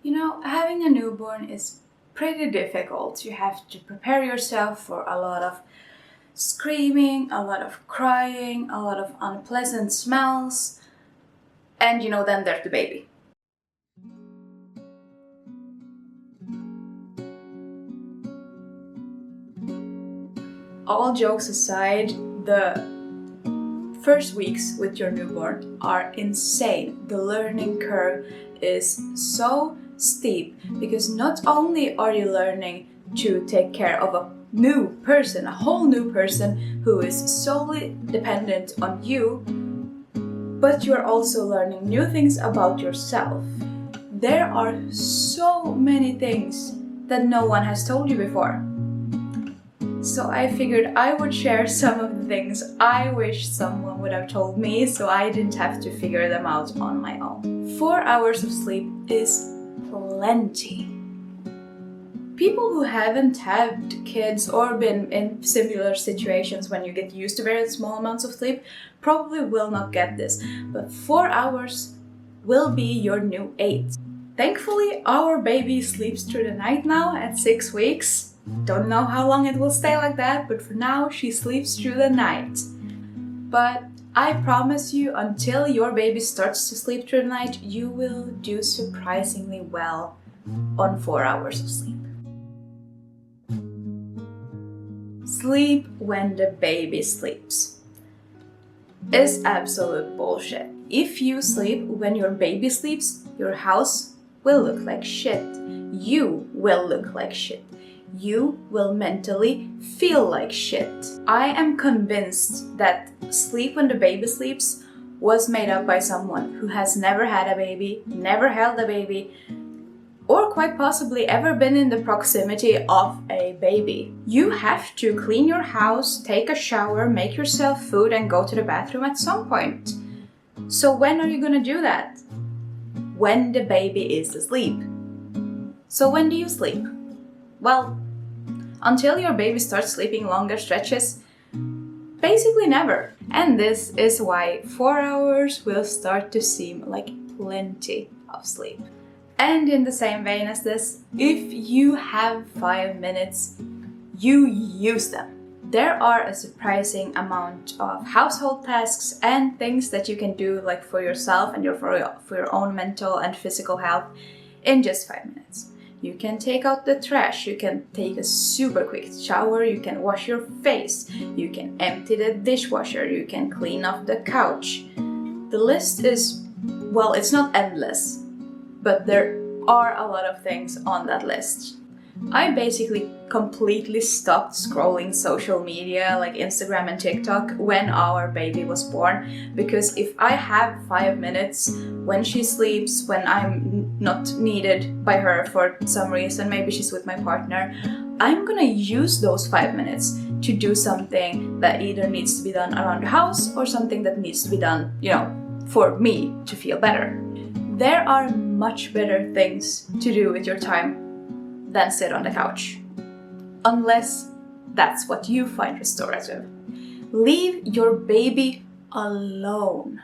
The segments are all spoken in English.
You know, having a newborn is pretty difficult. You have to prepare yourself for a lot of screaming, a lot of crying, a lot of unpleasant smells, and then there's the baby. All jokes aside, the first weeks with your newborn are insane. The learning curve is so steep because not only are you learning to take care of a new person, a whole new person who is solely dependent on you, but you're also learning new things about yourself. There are so many things that no one has told you before. So I figured I would share some of the things I wish someone would have told me so I didn't have to figure them out on my own. 4 hours of sleep is plenty. People who haven't had kids or been in similar situations when you get used to very small amounts of sleep probably will not get this, but 4 hours will be your new 8. Thankfully, our baby sleeps through the night now at 6 weeks. Don't know how long it will stay like that, but for now she sleeps through the night. But I promise you, until your baby starts to sleep through the night, you will do surprisingly well on 4 hours of sleep. Sleep when the baby sleeps is absolute bullshit. If you sleep when your baby sleeps, your house will look like shit. You will look like shit. You will mentally feel like shit. I am convinced that sleep when the baby sleeps was made up by someone who has never had a baby, never held a baby, or quite possibly ever been in the proximity of a baby. You have to clean your house, take a shower, make yourself food, and go to the bathroom at some point. So when are you gonna do that? When the baby is asleep. So when do you sleep? Well, until your baby starts sleeping longer stretches, basically never. And this is why 4 hours will start to seem like plenty of sleep. And in the same vein as this, if you have 5 minutes, you use them. There are a surprising amount of household tasks and things that you can do like for yourself and for your own mental and physical health in just 5 minutes. You can take out the trash, you can take a super quick shower, you can wash your face, you can empty the dishwasher, you can clean off the couch. The list is, well, it's not endless, but there are a lot of things on that list. I basically completely stopped scrolling social media like Instagram and TikTok when our baby was born, because if I have 5 minutes when she sleeps, when I'm not needed by her for some reason, maybe she's with my partner, I'm gonna use those 5 minutes to do something that either needs to be done around the house or something that needs to be done, for me to feel better. There are much better things to do with your time than sit on the couch. Unless that's what you find restorative. Leave your baby alone.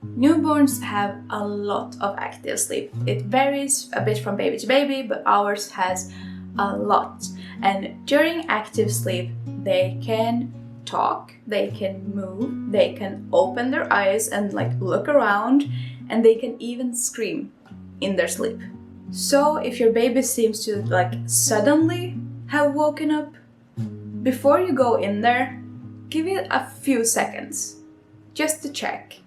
Newborns have a lot of active sleep. It varies a bit from baby to baby, but ours has a lot. And during active sleep, they can talk, they can move, they can open their eyes and look around, and they can even scream in their sleep. So if your baby seems to suddenly have woken up, before you go in there, give it a few seconds just to check,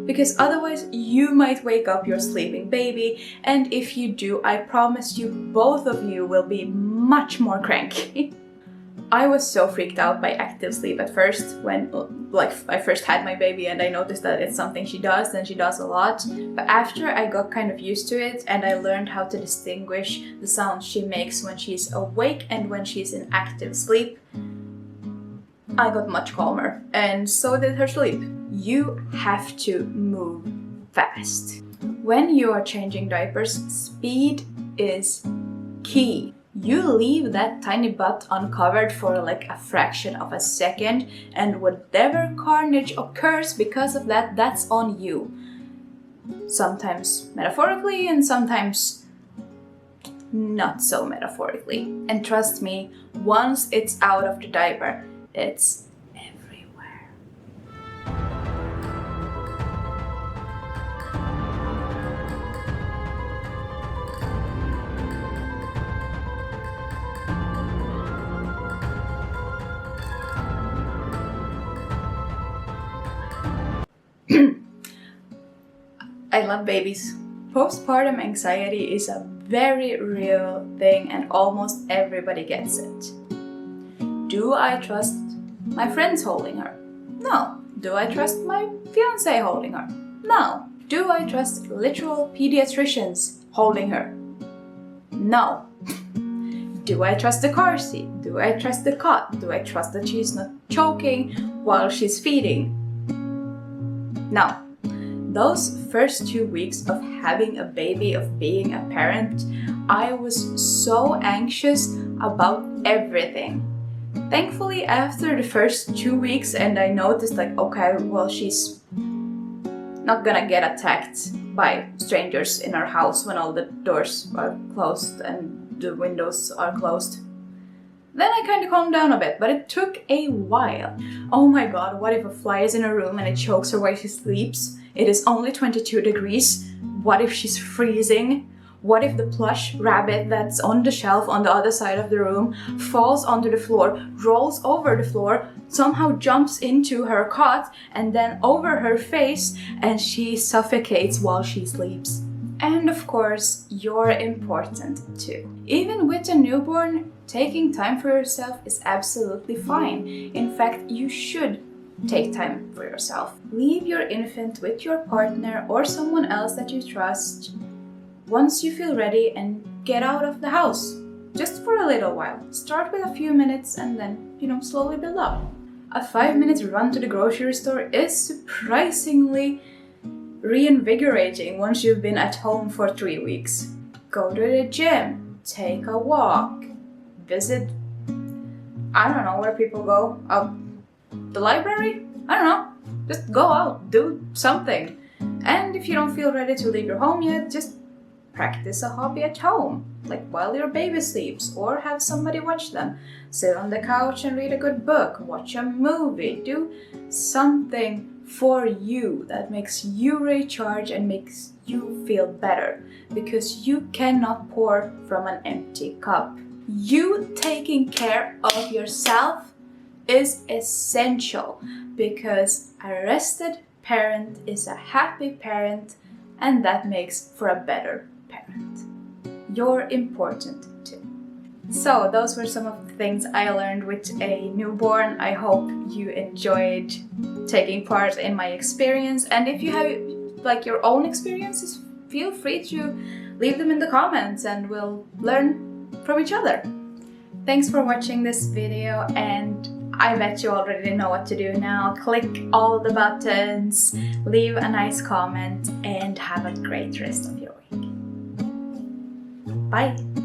because otherwise you might wake up your sleeping baby, and if you do, I promise you both of you will be much more cranky. I was so freaked out by active sleep at first when I first had my baby, and I noticed that it's something she does and she does a lot. But after I got kind of used to it and I learned how to distinguish the sounds she makes when she's awake and when she's in active sleep, I got much calmer, and so did her sleep. You have to move fast. When you are changing diapers, speed is key. You leave that tiny butt uncovered for a fraction of a second, and whatever carnage occurs because of that, that's on you. Sometimes metaphorically and sometimes not so metaphorically. And trust me, once it's out of the diaper, it's everywhere. I love babies. Postpartum anxiety is a very real thing and almost everybody gets it. Do I trust my friends holding her? No. Do I trust my fiancé holding her? No. Do I trust literal pediatricians holding her? No. Do I trust the car seat? Do I trust the cot? Do I trust that she's not choking while she's feeding? No. Those first 2 weeks of having a baby, of being a parent, I was so anxious about everything. Thankfully, after the first 2 weeks and I noticed like, okay, well, she's not gonna get attacked by strangers in our house when all the doors are closed and the windows are closed. Then I kind of calmed down a bit, but it took a while. Oh my god, what if a fly is in her room and it chokes her while she sleeps? It is only 22 degrees. What if she's freezing? What if the plush rabbit that's on the shelf on the other side of the room falls onto the floor, rolls over the floor, somehow jumps into her cot and then over her face and she suffocates while she sleeps? And of course, you're important too. Even with a newborn, taking time for yourself is absolutely fine. In fact, you should take time for yourself. Leave your infant with your partner or someone else that you trust once you feel ready and get out of the house. Just for a little while. Start with a few minutes and then, slowly build up. A 5-minute run to the grocery store is surprisingly reinvigorating once you've been at home for 3 weeks. Go to the gym, take a walk, visit, I don't know where people go, the library? I don't know, just go out, do something. And if you don't feel ready to leave your home yet, just practice a hobby at home, like while your baby sleeps, or have somebody watch them. Sit on the couch and read a good book, watch a movie, do something for you that makes you recharge and makes you feel better, because you cannot pour from an empty cup. You taking care of yourself is essential, because a rested parent is a happy parent, and that makes for a better parent. You're important too. So those were some of the things I learned with a newborn. I hope you enjoyed taking part in my experience, and if you have your own experiences, feel free to leave them in the comments and we'll learn from each other. Thanks for watching this video, and I bet you already know what to do now. Click all the buttons, leave a nice comment, and have a great rest of your week. Bye!